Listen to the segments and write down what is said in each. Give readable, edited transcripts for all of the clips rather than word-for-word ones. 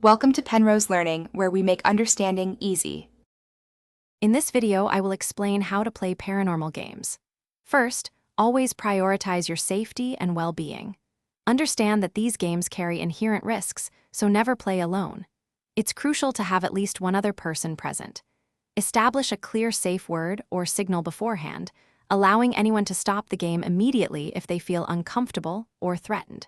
Welcome to Penrose Learning, where we make understanding easy. In this video, I will explain how to play paranormal games. First, always prioritize your safety and well-being. Understand that these games carry inherent risks, so never play alone. It's crucial to have at least one other person present. Establish a clear safe word or signal beforehand, allowing anyone to stop the game immediately if they feel uncomfortable or threatened.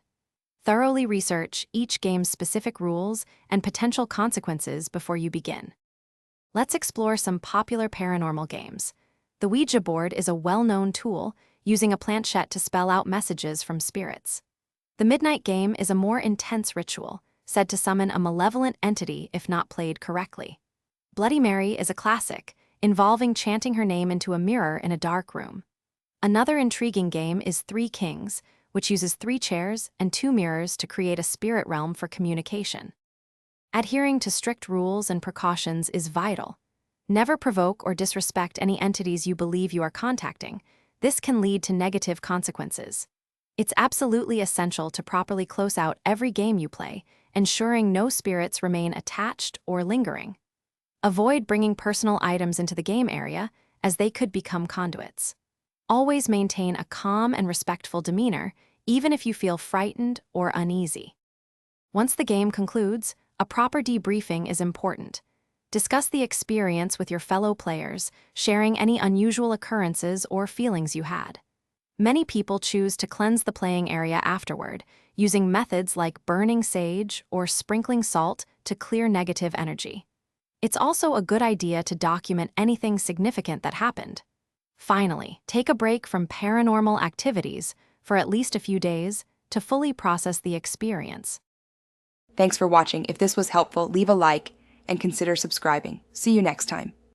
Thoroughly research each game's specific rules and potential consequences before you begin. Let's explore some popular paranormal games. The Ouija board is a well-known tool, using a planchette to spell out messages from spirits. The Midnight Game is a more intense ritual, said to summon a malevolent entity if not played correctly. Bloody Mary is a classic, involving chanting her name into a mirror in a dark room. Another intriguing game is Three Kings, which uses 3 chairs and 2 mirrors to create a spirit realm for communication. Adhering to strict rules and precautions is vital. Never provoke or disrespect any entities you believe you are contacting. This can lead to negative consequences. It's absolutely essential to properly close out every game you play, ensuring no spirits remain attached or lingering. Avoid bringing personal items into the game area, as they could become conduits. Always maintain a calm and respectful demeanor, even if you feel frightened or uneasy. Once the game concludes, a proper debriefing is important. Discuss the experience with your fellow players, sharing any unusual occurrences or feelings you had. Many people choose to cleanse the playing area afterward, using methods like burning sage or sprinkling salt to clear negative energy. It's also a good idea to document anything significant that happened. Finally, take a break from paranormal activities for at least a few days to fully process the experience. Thanks for watching. If this was helpful, leave a like and consider subscribing. See you next time.